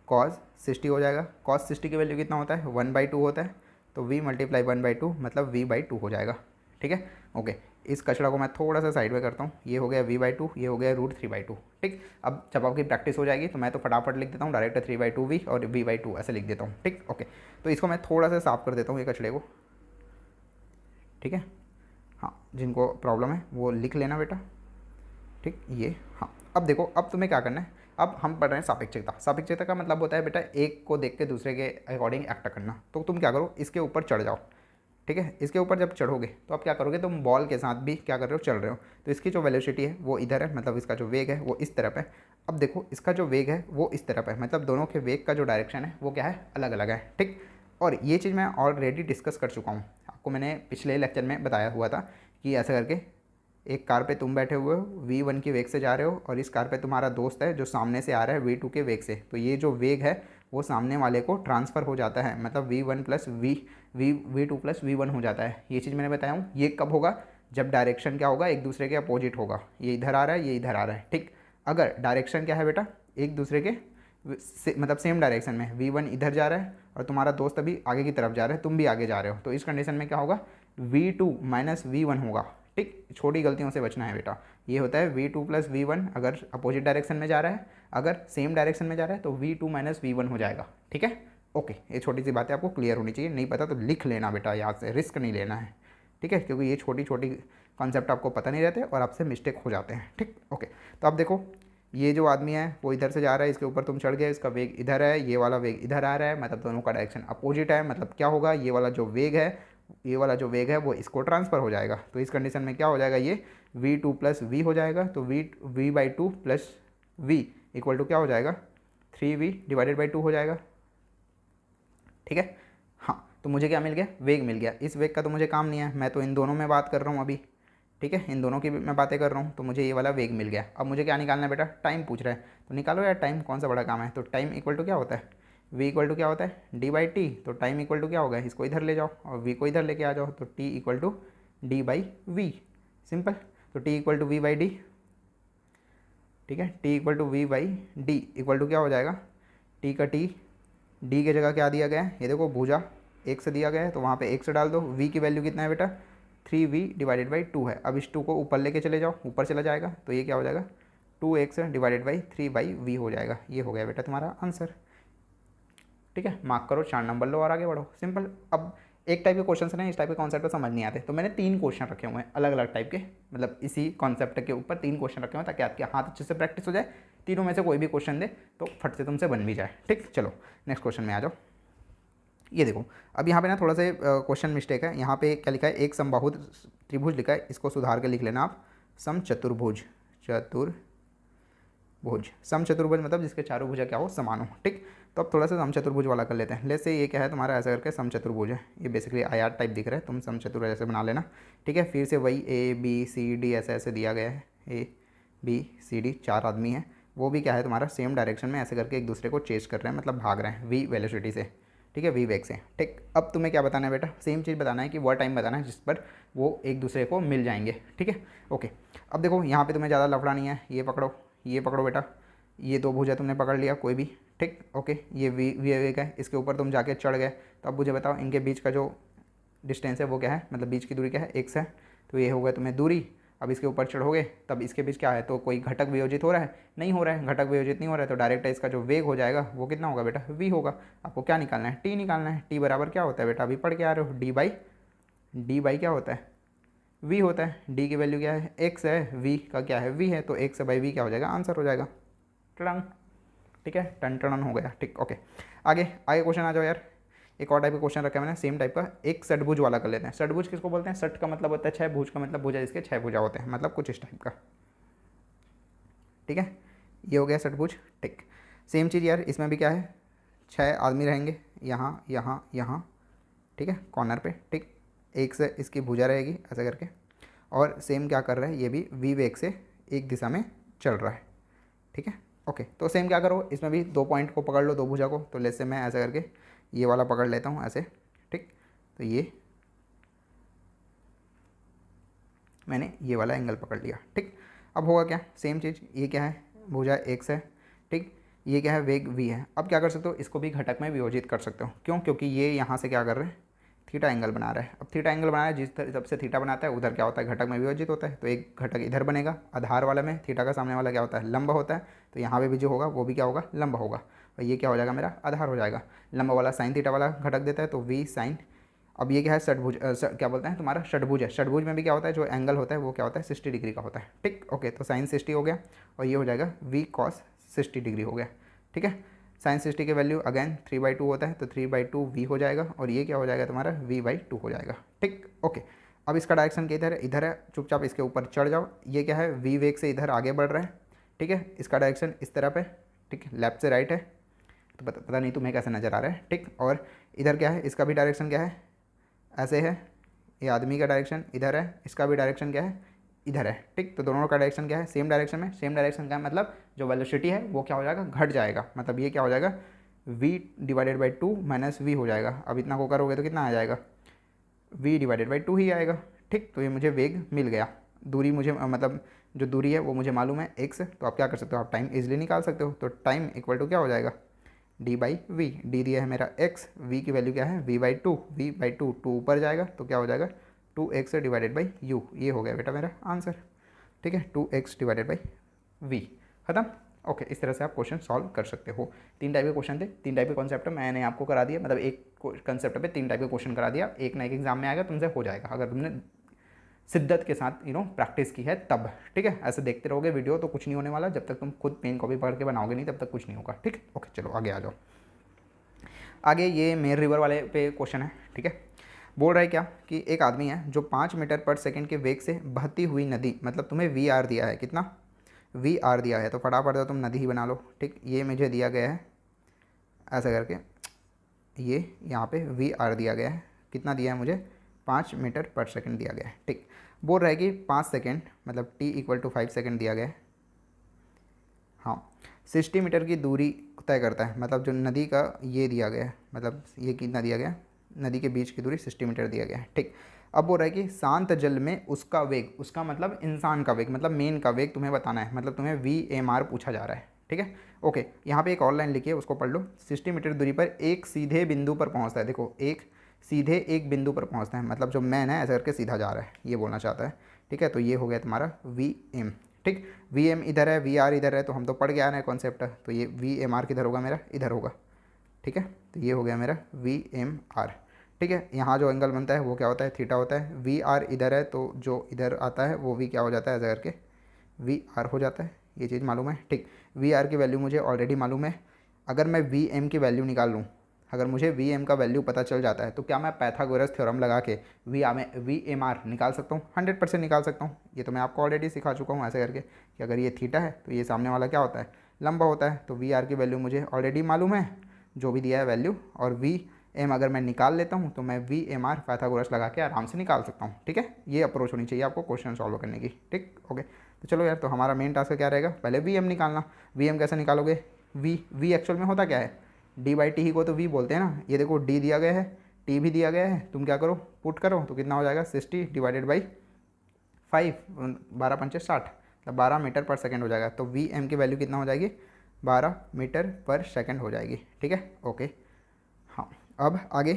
Speaker 1: cos 60 हो जाएगा। cos 60 की वैल्यू कितना होता है, 1/2 होता है, तो v मल्टीप्लाई 1/2 मतलब v/2 हो जाएगा, ठीक है। ओके, इस कचरा को मैं थोड़ा सा साइड में करता हूँ। ये हो गया v/2, ये हो गया √3/2, ठीक। अब जब आपकी प्रैक्टिस हो जाएगी तो मैं तो फटाफट लिख देता हूँ डायरेक्ट 3/2v और v/2 ऐसे लिख देता हूँ, ठीक। ओके, तो इसको मैं थोड़ा सा साफ कर देता हूँ ये कचड़े को, ठीक है। हाँ, जिनको प्रॉब्लम है वो लिख लेना बेटा, ठीक। ये हाँ, अब देखो, अब तुम्हें क्या करना है, अब हम पढ़ रहे हैं सापेक्षिकता। सापेक्षिकता का मतलब होता है बेटा एक को देख के दूसरे के अकॉर्डिंग एक्ट करना। तो तुम क्या करो, इसके ऊपर चढ़ जाओ, ठीक है। इसके ऊपर जब चढ़ोगे तो आप क्या करोगे, तुम बॉल के साथ भी क्या कर रहे हो, चल रहे हो। तो इसकी जो वेलोसिटी है वो इधर है, मतलब इसका जो वेग है वो इस तरफ है। अब देखो, इसका जो वेग है वो इस तरफ है, मतलब दोनों के वेग का जो डायरेक्शन है वो क्या है, अलग अलग है, ठीक। और ये चीज़ मैं ऑलरेडी डिस्कस कर चुका हूँ, आपको मैंने पिछले लेक्चर में बताया हुआ था कि ऐसा करके एक कार पे तुम बैठे हुए हो, v1 के वेग से जा रहे हो, और इस कार पे तुम्हारा दोस्त है जो सामने से आ रहा है v2 के वेग से। तो ये जो वेग है वो सामने वाले को ट्रांसफ़र हो जाता है, मतलब v1 plus v2 plus v1 हो जाता है। ये चीज़ मैंने बताया हूँ। ये कब होगा, जब डायरेक्शन क्या होगा, एक दूसरे के अपोजिट होगा। ये इधर आ रहा है, ये इधर आ रहा है, ठीक। अगर डायरेक्शन क्या है बेटा, एक दूसरे के मतलब सेम डायरेक्शन में, v1 इधर जा रहा है और तुम्हारा दोस्त अभी आगे की तरफ जा रहा है, तुम भी आगे जा रहे हो, तो इस कंडीशन में क्या होगा, v2 माइनस v1 होगा, ठीक। छोटी गलतियों से बचना है बेटा। ये होता है v2 प्लस v1 अगर अपोजिट डायरेक्शन में जा रहा है, अगर सेम डायरेक्शन में जा रहा है तो v2 माइनस v1 हो जाएगा, ठीक है। ओके, ये छोटी सी बातें आपको क्लियर होनी चाहिए। नहीं पता तो लिख लेना बेटा, याद से, रिस्क नहीं लेना है, ठीक है, क्योंकि ये छोटी छोटी कॉन्सेप्ट आपको पता नहीं रहते और आपसे मिस्टेक हो जाते हैं, ठीक। ओके, तो अब देखो, ये जो आदमी है वो इधर से जा रहा है, इसके ऊपर तुम चढ़ गए, इसका वेग इधर है, ये वाला वेग इधर आ रहा है, मतलब दोनों का डायरेक्शन अपोजिट है। मतलब क्या होगा, ये वाला जो वेग है, ये वाला जो वेग है वो इसको ट्रांसफ़र हो जाएगा। तो इस कंडीशन में क्या हो जाएगा, ये v2 प्लस v हो जाएगा। तो v/2 plus v equal to क्या हो जाएगा, 3v डिवाइडेड बाई 2 हो जाएगा, ठीक है। हाँ, तो मुझे क्या मिल गया, वेग मिल गया। इस वेग का तो मुझे काम नहीं है, मैं तो इन दोनों में बात कर रहा हूँ अभी, ठीक है, इन दोनों की मैं बातें कर रहा हूँ। तो मुझे ये वाला वेग मिल गया। अब मुझे क्या निकालना है बेटा, टाइम पूछ रहा है, तो निकालो यार टाइम, कौन सा बड़ा काम है। तो टाइम इक्वल टू क्या होता है, v इक्वल टू क्या होता है, d/t। तो टाइम इक्वल टू क्या होगा, इसको इधर ले जाओ और v को इधर लेके आ जाओ, तो t equal to d/v, simple. तो t इक्वल टू v/d, ठीक है, t equal to v/d equal to क्या हो जाएगा, t का t, d की जगह क्या दिया गया है, ये देखो भुजा 1 से दिया गया है, तो वहाँ पे 1 से डाल दो। v की वैल्यू कितना है बेटा, 3v डिवाइडेड बाई 2 है। अब इस 2 को ऊपर लेके चले जाओ, ऊपर चला जाएगा, तो ये क्या हो जाएगा, 2x डिवाइडेड बाई 3/v हो जाएगा। ये हो गया बेटा तुम्हारा आंसर, ठीक है। मार्क करो, 4 नंबर लो और आगे बढ़ो, सिंपल। अब एक टाइप के क्वेश्चन है, इस टाइप के कॉन्सेप्ट समझ नहीं आते, तो मैंने 3 क्वेश्चन रखे हुए हैं अलग अलग टाइप के, मतलब इसी कॉन्सेप्ट के ऊपर 3 क्वेश्चन रखे हुए हैं ताकि आपके हाथ अच्छे से प्रैक्टिस हो जाए। तीनों में से कोई भी क्वेश्चन दे तो फट से तुमसे बन भी जाए, ठीक। चलो नेक्स्ट क्वेश्चन में आ जाओ। ये देखो, अब यहाँ पे ना थोड़ा सा क्वेश्चन मिस्टेक है। यहाँ पे क्या लिखा है, एक समबाहु त्रिभुज लिखा है, इसको सुधार के लिख लेना आप, समचतुर्भुज, चतुर्भुज, समचतुर्भुज मतलब जिसके चारों भुजा क्या हो, समान हो, ठीक। तो अब थोड़ा सा समचतुर्भुज वाला कर लेते हैं। ले से ये क्या है तुम्हारा, ऐसा करके समचतुर्भुज है, ये बेसिकली आयात टाइप दिख रहा है, तुम समचतुर्भुज ऐसे बना लेना, ठीक है। फिर से वही ABCD ऐसे ऐसे दिया गया है, ABCD 4 आदमी हैं, वो भी क्या है तुम्हारा सेम डायरेक्शन में ऐसे करके एक दूसरे को चेस कर रहे हैं, मतलब भाग रहे हैं v वेलोसिटी से, ठीक है, v वेग से, ठीक। अब तुम्हें क्या बताना है बेटा, सेम चीज़ बताना है कि वह टाइम बताना है जिस पर वो एक दूसरे को मिल जाएंगे, ठीक है। ओके, अब देखो यहाँ पे तुम्हें ज़्यादा लफड़ा नहीं है, ये पकड़ो बेटा, ये 2 भुजा तुमने पकड़ लिया कोई भी, ठीक। ओके, ये v वेग है, इसके ऊपर तुम जाके चढ़ गए। तो अब मुझे बताओ इनके बीच का जो डिस्टेंस है वो क्या है, मतलब बीच की दूरी क्या है, x है। तो ये हो गया तुम्हें दूरी, अब इसके ऊपर चढ़ोगे तब इसके बीच क्या है, तो कोई घटक वियोजित हो रहा है, नहीं हो रहा है, घटक वियोजित नहीं हो रहा है, तो डायरेक्ट इसका जो वेग हो जाएगा वो कितना होगा बेटा, v होगा। आपको क्या निकालना है, t निकालना है। t बराबर क्या होता है बेटा, अभी पढ़ के आ रहे हो, d बाई क्या होता है, v होता है। d की वैल्यू क्या है, x है, v का क्या है, v है, तो x बाई v क्या हो जाएगा, आंसर हो जाएगा। टन, ठीक है, टन टन हो गया, ठीक, ओके। आगे आगे क्वेश्चन आ जाओ यार। एक और टाइप का क्वेश्चन रखा है मैंने सेम टाइप का, एक षटभुज वाला कर लेते हैं। षटभुज किसको बोलते हैं, षट का मतलब होता है छः, भुज का मतलब भुजा जिसके छः भुजा होते हैं, मतलब कुछ इस टाइप का, ठीक है। ये हो गया षटभुज, ठीक। सेम चीज़ यार इसमें भी क्या है, छः आदमी रहेंगे यहाँ यहाँ यहाँ, ठीक है, कॉर्नर पे, ठीक। एक से इसकी भुजा रहेगी ऐसा करके, और सेम क्या कर रहा है, ये भी वी वेग से एक दिशा में चल रहा है, ठीक है, ओके। तो सेम क्या करो, इसमें भी दो पॉइंट को पकड़ लो, दो भुजा को, तो लेट्स से मैं ऐसा करके ये वाला पकड़ लेता हूँ ऐसे, ठीक। तो ये मैंने ये वाला एंगल पकड़ लिया, ठीक। अब होगा क्या, सेम चीज़, ये क्या है, भुजा x है, ठीक। ये क्या है, वेग v है। अब क्या कर सकते हो, इसको भी घटक में वियोजित कर सकते हो, क्यों, क्योंकि ये यहाँ से क्या कर रहे हैं, थीटा एंगल बना रहा है। अब थीटा एंगल बना रहा है, जिस तरफ से थीटा बनाता है उधर क्या होता है, घटक में वियोजित होता है। तो एक घटक इधर बनेगा आधार वाला में, थीटा का सामने वाला क्या होता है, लंब होता है, तो यहाँ पे भी जो होगा वो भी क्या होगा, लंब होगा, और ये क्या हो जाएगा, मेरा आधार हो जाएगा। लंब वाला साइन थीटा वाला घटक देता है, तो v साइन। अब ये क्या है, षटभुज, क्या बोलते हैं तुम्हारा, षटभुज है। षटभुज में भी क्या होता है, जो एंगल होता है वो क्या होता है, 60 डिग्री का होता है, ठीक, ओके। तो साइन 60 हो गया, और ये हो जाएगा v cos 60 डिग्री हो गया, ठीक है। साइन 60 की वैल्यू अगेन 3/2 होता है, तो 3/2 v हो जाएगा, और ये क्या हो जाएगा तुम्हारा, v/2 हो जाएगा, ठीक, ओके। अब इसका डायरेक्शन किधर है, इधर है, चुपचाप इसके ऊपर चढ़ जाओ। ये क्या है, v वेग से इधर आगे बढ़ रहा है, ठीक है। इसका डायरेक्शन इस तरफ है, ठीक, लेफ्ट से राइट है, तो पता नहीं तुम्हें कैसे नज़र आ रहा है, ठीक। और इधर क्या है, इसका भी डायरेक्शन क्या है, ऐसे है। ये आदमी का डायरेक्शन इधर है, इसका भी डायरेक्शन क्या है, इधर है, ठीक। तो दोनों का डायरेक्शन क्या है, सेम डायरेक्शन में। सेम डायरेक्शन का मतलब जो वेलोसिटी है वो क्या हो जाएगा, घट जाएगा, मतलब ये क्या हो जाएगा, v/2 माइनस v हो जाएगा। अब इतना को करोगे तो कितना आ जाएगा, v/2 ही आएगा, ठीक। तो ये मुझे वेग मिल गया, दूरी मुझे मतलब जो दूरी है वो मुझे मालूम है x। तो आप क्या कर सकते हो, आप टाइम इजीली निकाल सकते हो। तो टाइम इक्वल टू क्या हो जाएगा, d/v। डी दिया है मेरा x, v की वैल्यू क्या है, v/2, v/2 2 ऊपर जाएगा तो क्या हो जाएगा 2x डिवाइडेड बाई u। ये हो गया बेटा मेरा आंसर, ठीक है, 2x डिवाइडेड बाई v, खत्म, ओके। इस तरह से आप क्वेश्चन सॉल्व कर सकते हो। तीन टाइप के क्वेश्चन थे, तीन टाइप के कॉन्सेप्ट मैंने आपको करा दिया, मतलब एक कंसेप्ट पे तीन टाइप के क्वेश्चन करा दिया। एक ना एक एग्जाम में आएगा, तुमसे हो जाएगा अगर तुमने शिद्दत के साथ प्रैक्टिस की है तब, ठीक है। ऐसे देखते रहोगे वीडियो तो कुछ नहीं होने वाला, जब तक तुम खुद पेन कॉपी पढ़ के बनाओगे नहीं तब तक कुछ नहीं होगा, ठीक, ओके। चलो आगे आ जाओ। आगे ये मेर रिवर वाले पे क्वेश्चन है, ठीक है। बोल रहा है क्या कि एक आदमी है जो 5 मीटर पर सेकंड के वेग से बहती हुई नदी, मतलब तुम्हें VR दिया है, कितना VR दिया है, तो फटाफट तो तुम नदी ही बना लो, ठीक। ये मुझे दिया गया है ऐसा करके, ये यहाँ पे VR दिया गया है, कितना दिया है मुझे, 5 मीटर पर सेकंड दिया गया है, ठीक। बोल रहा है कि 5 सेकंड मतलब t = 5 सेकंड दिया गया है, हाँ। 60 मीटर की दूरी तय करता है, मतलब जो नदी का ये दिया गया है, मतलब ये कितना दिया गया है, नदी के बीच की दूरी 60 मीटर दिया गया है, ठीक। अब बोल रहा है कि शांत जल में उसका वेग, उसका मतलब इंसान का वेग, मतलब मेन का वेग तुम्हें बताना है, मतलब तुम्हें VMR पूछा जा रहा है, ठीक है, ओके। यहाँ पे एक और लाइन लिखी है, उसको पढ़ लो। 60 मीटर दूरी पर एक सीधे बिंदु पर पहुँचता है, देखो एक सीधे एक बिंदु पर पहुँचता है, मतलब जो मैन है ऐसा करके सीधा जा रहा है, ये बोलना चाहता है, ठीक है। तो ये हो गया तुम्हारा VM, ठीक। VM इधर है, VR इधर है, तो हम तो पढ़ के आ रहे हैं कॉन्सेप्ट, तो ये VMR किधर होगा मेरा, इधर होगा, ठीक है। तो ये हो गया मेरा VMR, ठीक है। यहाँ जो एंगल बनता है वो क्या होता है, थीटा होता है। VR इधर है तो जो इधर आता है वो भी क्या हो जाता है, ऐसा करके VR हो जाता है, ये चीज़ मालूम है, ठीक। VR की वैल्यू मुझे ऑलरेडी मालूम है। अगर मैं VM की वैल्यू निकाल लूँ, अगर मुझे VM का वैल्यू पता चल जाता है तो क्या मैं पाइथागोरस थ्योरम लगा के VMR निकाल सकता हूँ, 100% निकाल सकता हूँ। ये तो मैं आपको ऑलरेडी सिखा चुका हूँ ऐसे करके कि अगर ये थीटा है तो ये सामने वाला क्या होता है, लंबा होता है। तो VR की वैल्यू मुझे ऑलरेडी मालूम है, जो भी दिया है वैल्यू, और VM अगर मैं निकाल लेता हूँ तो मैं VMR पाइथागोरस लगा के आराम से निकाल सकता हूँ, ठीक है। ये अप्रोच होनी चाहिए आपको क्वेश्चन सॉल्व करने की, ठीक, ओके। तो चलो यार, तो हमारा मेन टास्क क्या रहेगा, पहले VM निकालना। VM कैसे निकालोगे, V एक्चुअल में होता क्या है, d/t ही को तो v बोलते हैं ना। ये देखो d दिया गया है, t भी दिया गया है, तुम क्या करो पुट करो तो कितना हो जाएगा 60 डिवाइडेड बाई 5, 12 पंचे 60, मतलब 12 मीटर पर सेकंड हो जाएगा। तो VM की वैल्यू कितना हो जाएगी, 12 मीटर पर सेकंड हो जाएगी, ठीक है, ओके। हाँ अब आगे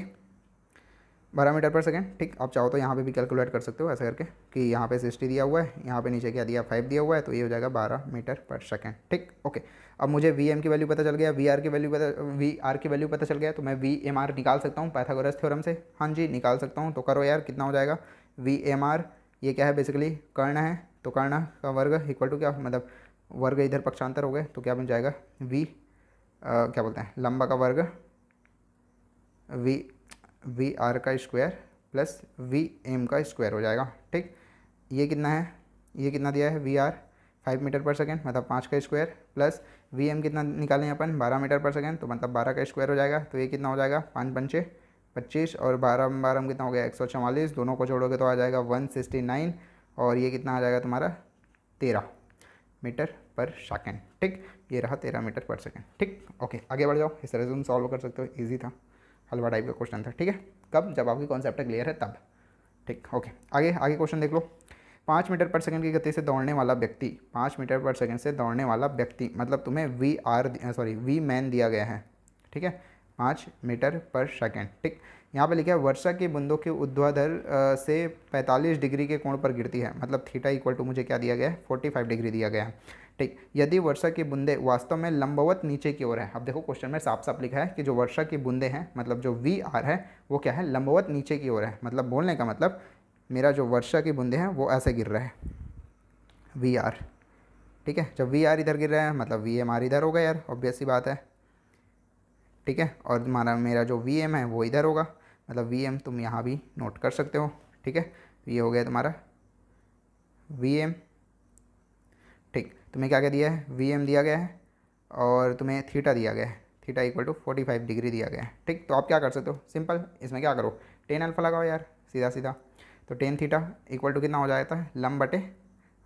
Speaker 1: 12 मीटर पर सेकेंड। ठीक, आप चाहो तो यहाँ पे भी कैलकुलेट कर सकते हो ऐसे करके कि यहाँ पे 60 दिया हुआ है, यहाँ पे नीचे क्या दिया 5 दिया हुआ है, तो ये हो जाएगा 12 मीटर पर सेकेंड। ठीक, ओके। अब मुझे वी एम की वैल्यू पता चल गया, वी आर की वैल्यू पता चल गया, तो मैं वी एम आर निकाल सकता हूँ पाइथागोरस थ्योरम से। हाँ जी, निकाल सकता हूँ। तो करो यार, कितना हो जाएगा वी एम आर, ये क्या है बेसिकली कर्ण है, तो कर्ण का वर्ग इक्वल टू क्या, मतलब वर्ग इधर पक्षांतर हो गए, तो क्या बन जाएगा वी क्या बोलते हैं लंबा का वर्ग वी आर का स्क्वायर प्लस वी एम का स्क्वायर हो जाएगा। ठीक, ये कितना है, ये कितना दिया है वी आर 5 मीटर पर सेकेंड, मतलब 5 का स्क्वायर, प्लस वी एम कितना निकालें अपन 12 मीटर पर सेकेंड, तो मतलब 12 का स्क्वायर हो जाएगा। तो ये कितना हो जाएगा 5 पंचे 25 और 12 12 में कितना हो गया 144, दोनों को जोड़ोगे तो आ जाएगा 169, और ये कितना आ जाएगा तुम्हारा 13 मीटर पर सेकेंड। ठीक, ये रहा 13 मीटर पर सेकेंड। ठीक, ओके, आगे बढ़ जाओ। इस तरह से तुम सॉल्व कर सकते हो, ईजी था, हलवा टाइप का क्वेश्चन था। ठीक है, कब, जब आपकी कॉन्सेप्ट क्लियर है तब। ठीक, ओके, आगे आगे क्वेश्चन देख लो। 5 मीटर पर सेकंड की गति से दौड़ने वाला व्यक्ति, 5 मीटर पर सेकंड से दौड़ने वाला व्यक्ति, मतलब तुम्हें वी मैन दिया गया है। ठीक है, 5 मीटर पर सेकंड। ठीक, यहाँ पे लिखा है वर्षा की बूंदों के ऊर्ध्वाधर से 45 डिग्री के कोण पर गिरती है, मतलब थीटा इक्वल टू मुझे क्या दिया गया है 45 डिग्री दिया गया है। ठीक, यदि वर्षा की बूंदें वास्तव में लंबवत नीचे की ओर है, अब देखो क्वेश्चन में साफ साफ लिखा है कि जो वर्षा की बूंदें हैं, मतलब जो वी आर है वो क्या है लंबवत नीचे की ओर है, मतलब बोलने का मतलब मेरा जो वर्षा की बूंदें हैं वो ऐसे गिर रहा है वी आर। ठीक है, जब वी आर इधर गिर रहा है मतलब वी एम आर इधर होगा यार, ऑब्वियस सी बात है। ठीक है, और तुम्हारा मेरा जो वी एम है वो इधर होगा, मतलब वी एम तुम यहाँ भी नोट कर सकते हो। ठीक है, तो ये हो गया तुम्हारा वी एम। ठीक, तुम्हें क्या क्या दिया है वी एम दिया गया है और तुम्हें थीटा दिया गया है, थीटा इक्वल टू 45 डिग्री दिया गया है। ठीक, तो आप क्या कर सकते हो सिंपल, इसमें क्या करो टेन अल्फा लगाओ यार, सीधा सीधा। तो टेन थीटा इक्वल टू कितना हो जाता है लंब बटे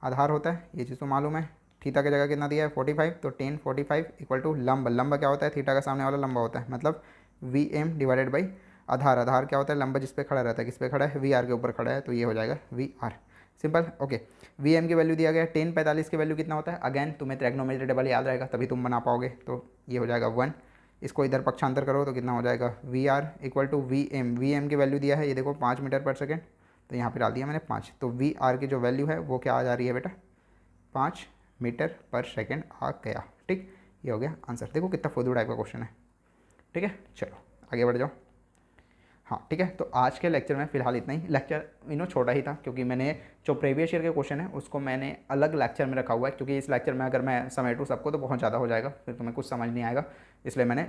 Speaker 1: आधार होता है, ये चीज़ तो मालूम है। थीटा की जगह कितना दिया है 45, तो टेन 45 इक्वल टू लंब, लंब क्या होता है थीटा का सामने वाला लंबा होता है, मतलब वी एम डिवाइडेड बाई आधार, आधार क्या होता है लंबा जिस पे खड़ा रहता है, किस पे खड़ा है वी आर के ऊपर खड़ा है, तो ये हो जाएगा V R. Simple, okay. V M की वैल्यू दिया गया है 10 45 की वैल्यू कितना होता है, अगेन तुम्हें ट्रिग्नोमेट्री टेबल याद रहेगा तभी तुम बना पाओगे, तो ये हो जाएगा 1। इसको इधर पक्षांतर करो तो कितना हो जाएगा V R equal to V M की वैल्यू दिया है ये देखो 5 मीटर पर सेकेंड, तो यहाँ पे डाल दिया मैंने 5, तो वी आर की जो वैल्यू है वो क्या आ जा रही है बेटा 5 मीटर पर सेकेंड आ गया। ठीक, ये हो गया आंसर। देखो कितना फुदू टाइप का क्वेश्चन है। ठीक है, चलो आगे बढ़ जाओ। हाँ ठीक है, तो आज के लेक्चर में फ़िलहाल इतना ही। लेक्चर छोटा ही था क्योंकि मैंने जो प्रीवियस ईयर के क्वेश्चन है उसको मैंने अलग लेक्चर में रखा हुआ है, क्योंकि इस लेक्चर में अगर मैं समेटूँ सबको तो बहुत ज़्यादा हो जाएगा, फिर तुम्हें कुछ समझ नहीं आएगा, इसलिए मैंने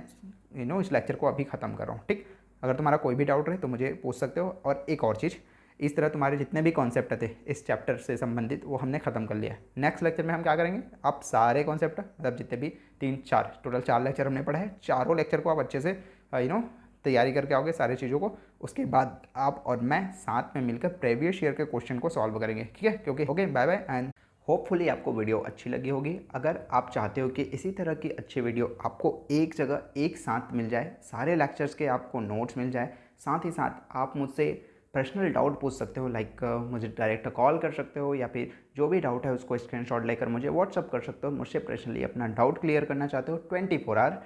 Speaker 1: इस लेक्चर को अभी ख़त्म कर रहा हूँ। ठीक, अगर तुम्हारा कोई भी डाउट रहे तो मुझे पूछ सकते हो। और एक और चीज़, इस तरह तुम्हारे जितने भी कॉन्सेप्ट थे इस चैप्टर से संबंधित वो हमने ख़त्म कर लिया है। नेक्स्ट लेक्चर में हम क्या करेंगे, आप सारे कॉन्सेप्ट मतलब जितने भी 3-4 टोटल 4 लेक्चर हमने पढ़ा है, चारों लेक्चर को आप अच्छे से तैयारी करके आओगे सारी चीज़ों को, उसके बाद आप और मैं साथ में मिलकर प्रीवियस ईयर के क्वेश्चन को सॉल्व करेंगे। ठीक है, क्योंकि okay bye bye and hopefully आपको वीडियो अच्छी लगी होगी। अगर आप चाहते हो कि इसी तरह की अच्छी वीडियो आपको एक जगह एक साथ मिल जाए, सारे लेक्चर्स के आपको नोट्स मिल जाए, साथ ही साथ आप मुझसे पर्सनल डाउट पूछ सकते हो, लाइक मुझे डायरेक्ट कॉल कर सकते हो या फिर जो भी डाउट है उसको स्क्रीनशॉट लेकर मुझे व्हाट्सअप कर सकते हो। मुझसे पर्सनली अपना डाउट क्लियर करना चाहते हो 24 आवर,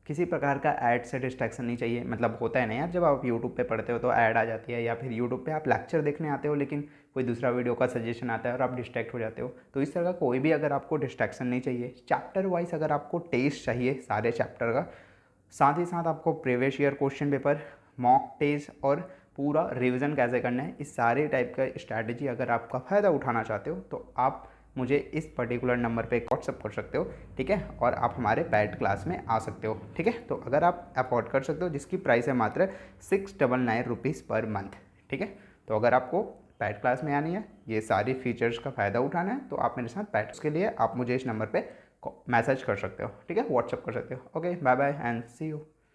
Speaker 1: किसी प्रकार का ऐड से डिस्ट्रैक्शन नहीं चाहिए। मतलब होता है ना यार, जब आप यूट्यूब पे पढ़ते हो तो ऐड आ जाती है, या फिर यूट्यूब पे आप लेक्चर देखने आते हो लेकिन कोई दूसरा वीडियो का सजेशन आता है और आप डिस्ट्रैक्ट हो जाते हो। तो इस तरह का कोई भी अगर आपको डिस्ट्रैक्शन नहीं चाहिए, चैप्टर वाइज अगर आपको टेस्ट चाहिए सारे चैप्टर का, साथ ही साथ आपको previous year question paper, mock test और पूरा रिवीजन कैसे करना है, इस सारे टाइप का स्ट्रैटेजी अगर आपका फ़ायदा उठाना चाहते हो तो आप मुझे इस पर्टिकुलर नंबर पे व्हाट्सअप कर सकते हो। ठीक है, और आप हमारे बैट क्लास में आ सकते हो। ठीक है, तो अगर आप अफोर्ड कर सकते हो, जिसकी प्राइस है मात्र 699 रुपीज़ पर मंथ। ठीक है, तो अगर आपको बैट क्लास में आनी है, ये सारी फीचर्स का फ़ायदा उठाना है, तो आप मेरे साथ बैट के लिए आप मुझे इस नंबर पर मैसेज कर सकते हो। ठीक है, व्हाट्सअप कर सकते हो। Okay bye bye and see you.